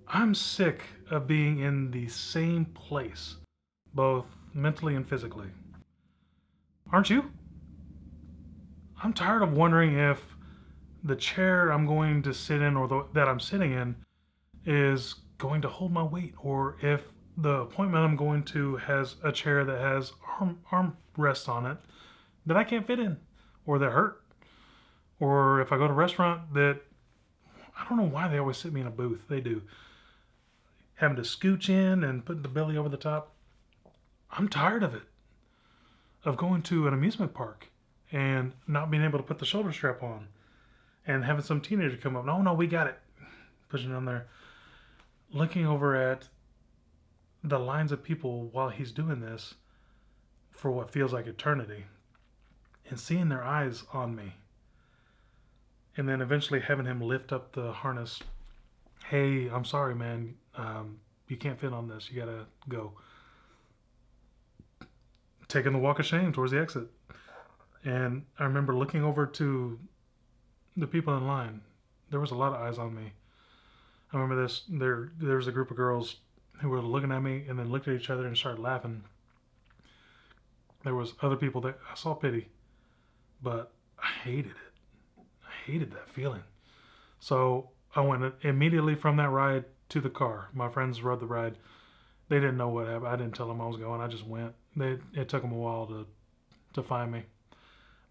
I'm sick of being in the same place, both mentally and physically. Aren't you? I'm tired of wondering if the chair I'm going to sit in or that I'm sitting in is going to hold my weight, or if the appointment I'm going to has a chair that has arm rests on it that I can't fit in, or that hurt, or if I go to a restaurant that I don't know why they always sit me in a booth. They do. Having to scooch in and put the belly over the top. I'm tired of it. Of going to an amusement park and not being able to put the shoulder strap on and having some teenager come up. No, no, we got it. Pushing on there. Looking over at the lines of people while he's doing this for what feels like eternity and seeing their eyes on me. And then eventually having him lift up the harness. Hey, I'm sorry, man. You can't fit on this. You gotta go. Taking the walk of shame towards the exit. And I remember looking over to the people in line. There was a lot of eyes on me. I remember this. There was a group of girls who were looking at me and then looked at each other and started laughing. There was other people that I saw pity, but I hated it. I hated that feeling. So I went immediately from that ride to the car. My friends rode the ride. They didn't know what happened. I didn't tell them I was going. I just went. It took them a while to find me.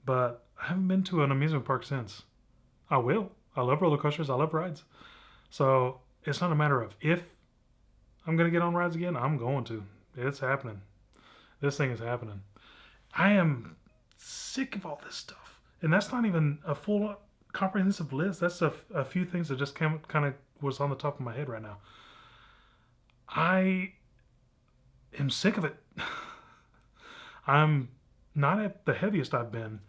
But I haven't been to an amusement park since. I will. I love roller coasters. I love rides. So it's not a matter of if I'm going to get on rides again. I'm going to. It's happening. This thing is happening. I am sick of all this stuff. And that's not even a full comprehensive list. That's a few things that just kind of was on the top of my head right now. I am sick of it. I'm not at the heaviest I've been.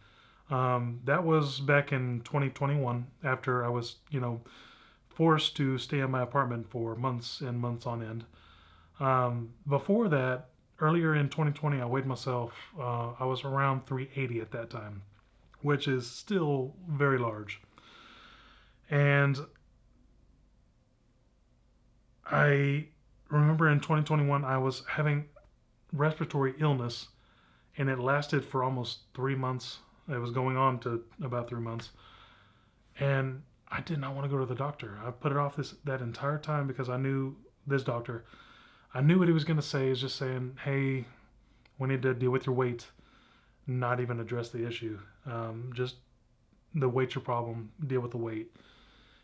That was back in 2021 after I was, forced to stay in my apartment for months and months on end. Before that, earlier in 2020, I weighed myself. I was around 380 at that time, which is still very large. And I remember in 2021, I was having respiratory illness, and it lasted for almost 3 months. It was going on to about 3 months. And I did not want to go to the doctor. I put it off that entire time because I knew this doctor. I knew what he was going to say. Is just saying, hey, we need to deal with your weight, not even address the issue. Just the weight's your problem. Deal with the weight.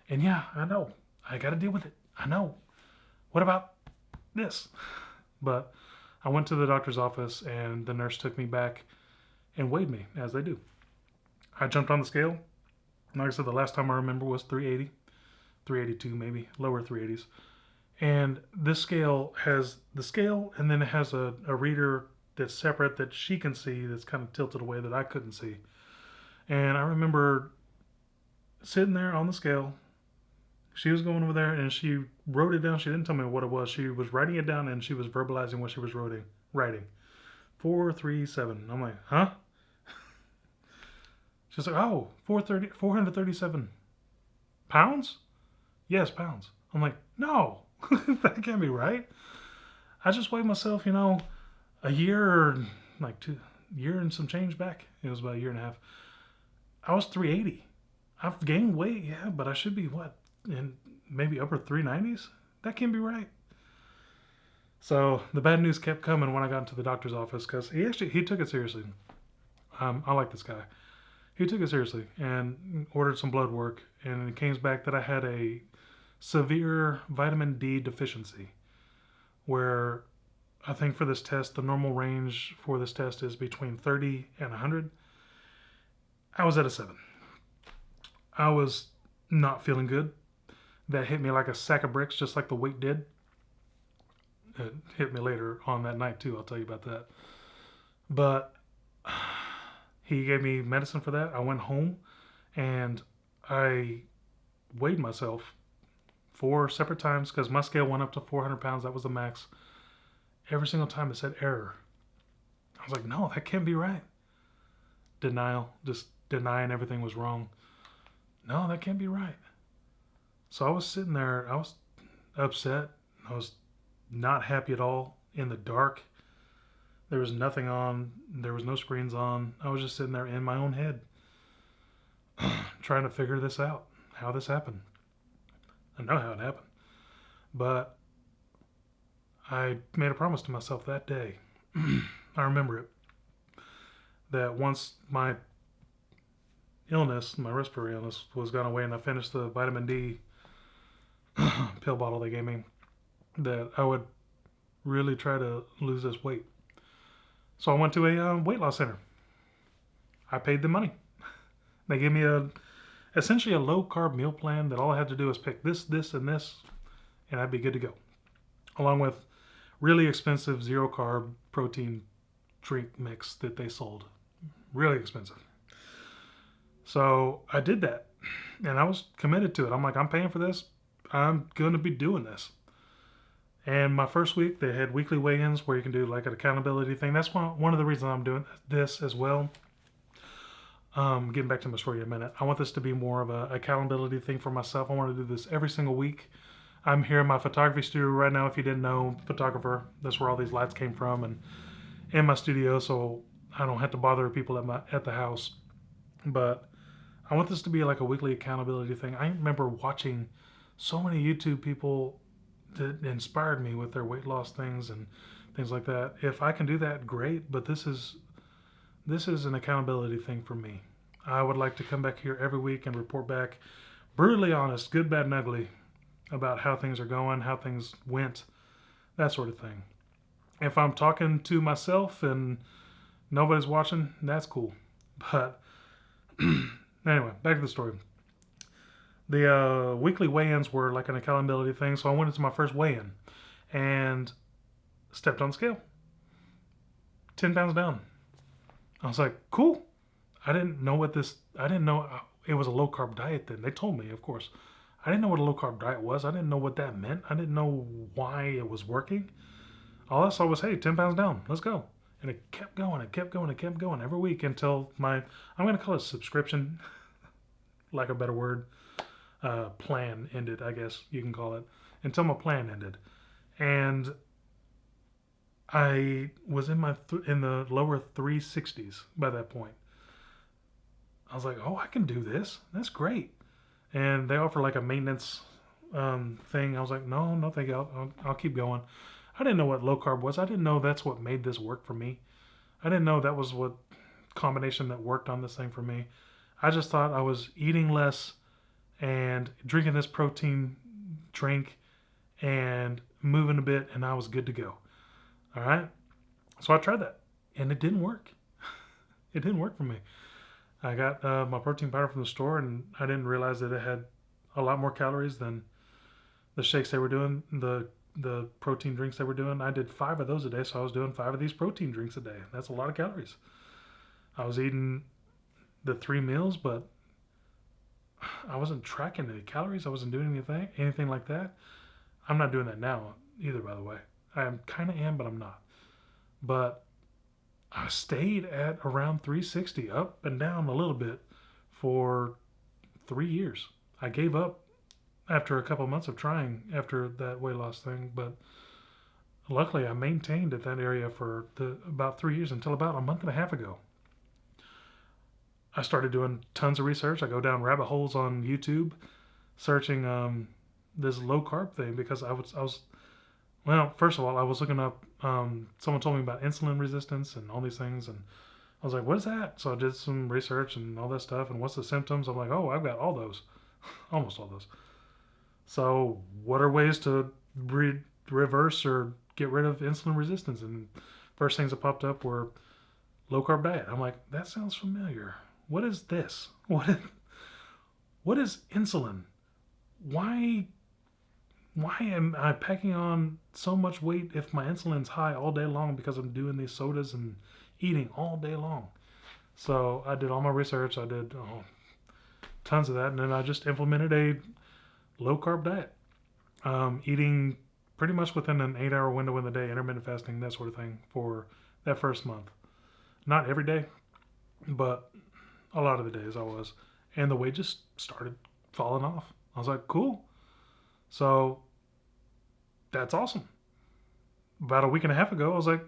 And yeah, I know. I got to deal with it. I know. What about this? But I went to the doctor's office and the nurse took me back and weighed me, as they do. I jumped on the scale. Like I said, the last time I remember was 380, 382 maybe, lower 380s. And this scale has the scale, and then it has a reader that's separate that she can see that's kind of tilted away that I couldn't see. And I remember sitting there on the scale. She was going over there and she wrote it down. She didn't tell me what it was. She was writing it down and she was verbalizing what she was writing. 437. I'm like, huh? She's like, oh, 437 pounds? Yes, pounds. I'm like, no, that can't be right. I just weighed myself, a year, like 2 year and some change back. It was about a year and a half. I was 380. I've gained weight, yeah, but I should be what? In maybe upper 390s? That can't be right. So the bad news kept coming when I got into the doctor's office because he took it seriously. I like this guy. He took it seriously and ordered some blood work, and it came back that I had a severe vitamin D deficiency, where I think for this test, the normal range for this test is between 30 and 100. I was at a 7. I was not feeling good. That hit me like a sack of bricks, just like the weight did. It hit me later on that night, too. I'll tell you about that. But he gave me medicine for that. I went home and I weighed myself 4 separate times because my scale went up to 400 pounds. That was the max. Every single time it said error. I was like, no, that can't be right. Denial, just denying everything was wrong. No, that can't be right. So I was sitting there. upset. I was not happy at all. In the dark, there was nothing on. There was no screens on. I was just sitting there in my own head, trying to figure this out. How this happened. I know how it happened, but I made a promise to myself that day. I remember it, that once my illness, my respiratory illness, was gone away, and I finished the vitamin D pill bottle they gave me, that I would really try to lose this weight. So I went to a weight loss center. I paid the money. They gave me essentially a low carb meal plan that all I had to do was pick this, this, and this, and I'd be good to go. Along with really expensive zero carb protein drink mix that they sold. Really expensive. So I did that, and I was committed to it. I'm like, I'm paying for this. I'm going to be doing this. And my first week, they had weekly weigh-ins where you can do like an accountability thing. That's one of the reasons I'm doing this as well. Getting back to my story in a minute. I want this to be more of an accountability thing for myself. I want to do this every single week. I'm here in my photography studio right now. If you didn't know, photographer, that's where all these lights came from, and in my studio, so I don't have to bother people at the house. But I want this to be like a weekly accountability thing. I remember watching so many YouTube people that inspired me with their weight loss things and things like that. If I can do that, great. But this is an accountability thing for me. I would like to come back here every week and report back, brutally honest, good, bad, and ugly, about how things are going, how things went, that sort of thing. If I'm talking to myself and nobody's watching, that's cool. But anyway, back to the story. The weekly weigh-ins were like an accountability thing, so I went into my first weigh-in and stepped on the scale. 10 pounds down. I was like, cool. I didn't know it was a low-carb diet then. They told me, of course. I didn't know what a low-carb diet was. I didn't know what that meant. I didn't know why it was working. All I saw was, hey, 10 pounds down. Let's go. And it kept going. It kept going. It kept going every week until I'm going to call it subscription, lack of a better word, plan ended, I guess you can call it, until my plan ended. And I was in the lower 360s by that point. I was like, oh, I can do this. That's great. And they offer like a maintenance thing. I was like, no, thank you. I'll keep going. I didn't know what low carb was. I didn't know that's what made this work for me. I didn't know that was what combination that worked on this thing for me. I just thought I was eating less and drinking this protein drink and moving a bit, and I was good to go. All right. So I tried that, and it didn't work. It didn't work for me. I got my protein powder from the store, and I didn't realize that it had a lot more calories than the shakes they were doing, the protein drinks they were doing. I did 5 of those a day, so I was doing 5 of these protein drinks a day. That's a lot of calories. I was eating the 3 meals, but I wasn't tracking any calories. I wasn't doing anything like that. I'm not doing that now either, by the way. I kind of am, but I'm not. But I stayed at around 360, up and down a little bit, for 3 years. I gave up after a couple of months of trying after that weight loss thing, but luckily I maintained at that area for about 3 years until about a month and a half ago. I started doing tons of research. I go down rabbit holes on YouTube searching this low carb thing because I was well, first of all, I was looking up, someone told me about insulin resistance and all these things, and I was like, what is that? So I did some research and all that stuff, and what's the symptoms? I'm like, oh, I've got all those, almost all those. So what are ways to reverse or get rid of insulin resistance? And first things that popped up were low carb diet. I'm like, that sounds familiar. What is this? What is insulin? Why am I packing on so much weight if my insulin's high all day long because I'm doing these sodas and eating all day long? So I did all my research. I did tons of that, and then I just implemented a low carb diet, eating pretty much within an 8-hour window in the day, intermittent fasting, that sort of thing, for that first month. Not every day, but a lot of the days I was, and the weight just started falling off. I was like, cool. So That's awesome. About a week and a half ago, I was like,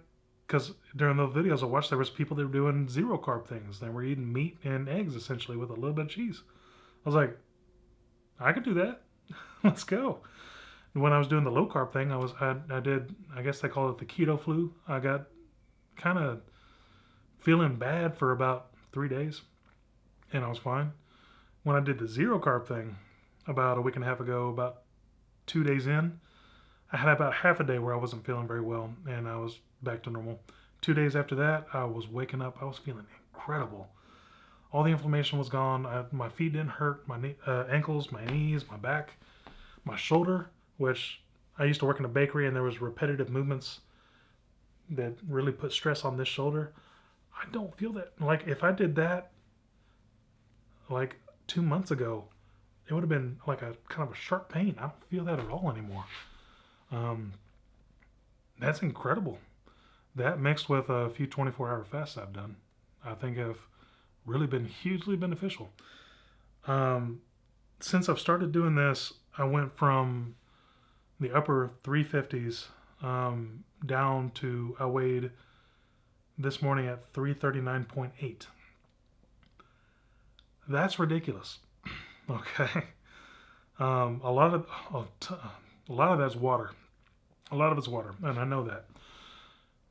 because during those videos I watched, there was people that were doing zero carb things. They were eating meat and eggs essentially with a little bit of cheese. I was like, I could do that. Let's go. When I was doing the low carb thing, I did, I guess they call it the keto flu. I got kind of feeling bad for about 3 days, and I was fine. When I did the zero carb thing about a week and a half ago, about 2 days in, I had about half a day where I wasn't feeling very well, and I was back to normal. 2 days after that, I was waking up. I was feeling incredible. All the inflammation was gone. My feet didn't hurt. My ankles, my knees, my back, my shoulder, which I used to work in a bakery, and there was repetitive movements that really put stress on this shoulder. I don't feel that. Like if I did that like 2 months ago, it would have been like a kind of a sharp pain. I don't feel that at all anymore. Um, that's incredible. That mixed with a few 24-hour fasts I've done, I think have really been hugely beneficial. Since I've started doing this, I went from the upper 350s down to, I weighed this morning at 339.8. That's ridiculous. Okay. A lot of that's water. A lot of it's water, and I know that.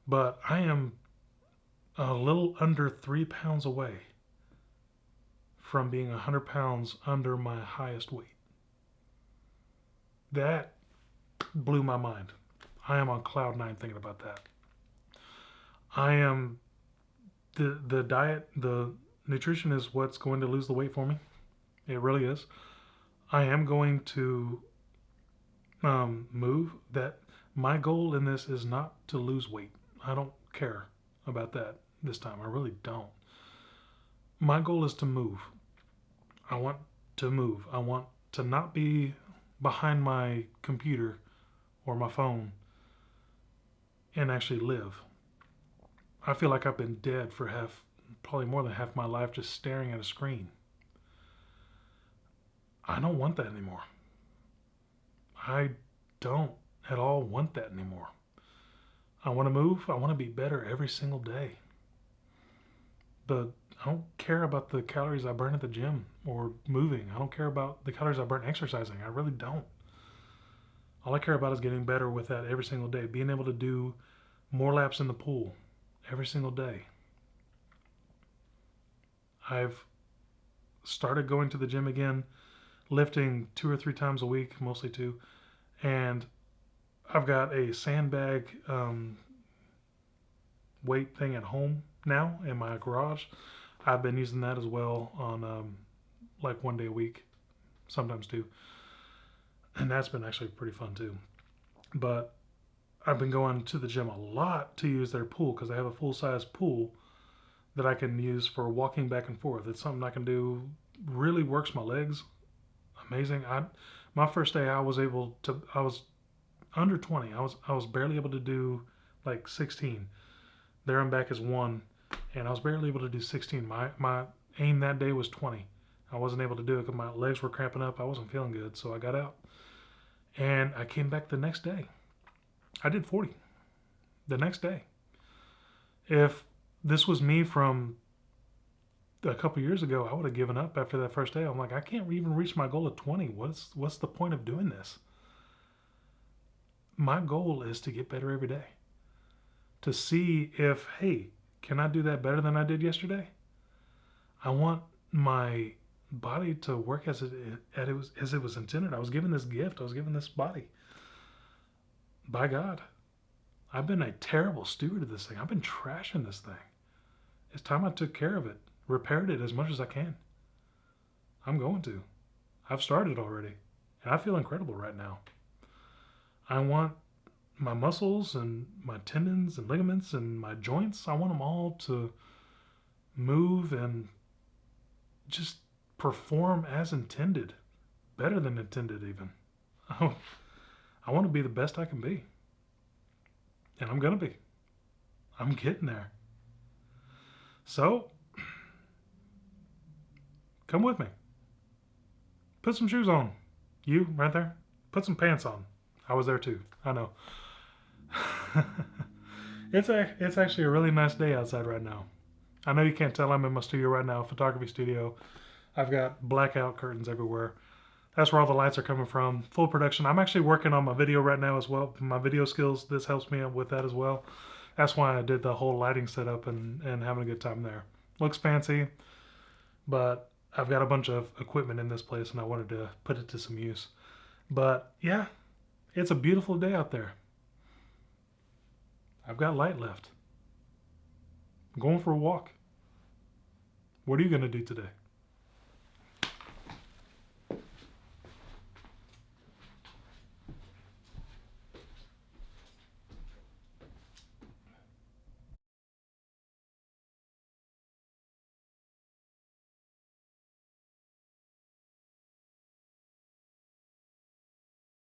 But I am a little under 3 pounds away from being 100 pounds under my highest weight. That blew my mind. I am on cloud nine thinking about that. I am the diet, the nutrition is what's going to lose the weight for me. It really is. I am going to move. That my goal in this is not to lose weight. I don't care about that this time. I really don't. My goal is to move. I want to move. I want to not be behind my computer or my phone and actually live. I feel like I've been dead for probably more than half my life, just staring at a screen. I don't want that anymore. I don't at all want that anymore. I want to move. I want to be better every single day. But I don't care about the calories I burn at the gym or moving. I don't care about the calories I burn exercising. I really don't. All I care about is getting better with that every single day. Being able to do more laps in the pool every single day. I've started going to the gym again, lifting 2 or 3 times a week, mostly 2. And I've got a sandbag weight thing at home now in my garage. I've been using that as well on like 1 day a week, sometimes 2. And that's been actually pretty fun too. But I've been going to the gym a lot to use their pool because I have a full-size pool that I can use for walking back and forth. It's something I can do, really works my legs. Amazing. My first day I was under 20. I was barely able to do like 16. There and back is 1, and I was barely able to do 16. My aim that day was 20. I wasn't able to do it because my legs were cramping up. I wasn't feeling good, so I got out. And I came back the next day. I did 40 the next day. If this was me from a couple years ago, I would have given up after that first day. I'm like, I can't even reach my goal of 20. What's the point of doing this? My goal is to get better every day. To see if, hey, can I do that better than I did yesterday? I want my body to work as it was intended. I was given this gift. I was given this body by God. I've been a terrible steward of this thing. I've been trashing this thing. It's time I took care of it, repaired it as much as I can. I'm going to. I've started already, and I feel incredible right now. I want my muscles and my tendons and ligaments and my joints, I want them all to move and just perform as intended, better than intended even. I want to be the best I can be. And I'm going to be. I'm getting there. So, come with me. Put some shoes on. You, right there. Put some pants on. I was there too. I know. It's actually a really nice day outside right now. I know you can't tell I'm in my studio right now, photography studio. I've got blackout curtains everywhere. That's where all the lights are coming from. Full production. I'm actually working on my video right now as well. My video skills, this helps me with that as well. That's why I did the whole lighting setup and having a good time there. Looks fancy, but I've got a bunch of equipment in this place and I wanted to put it to some use. But yeah, it's a beautiful day out there. I've got light left. I'm going for a walk. What are you going to do today?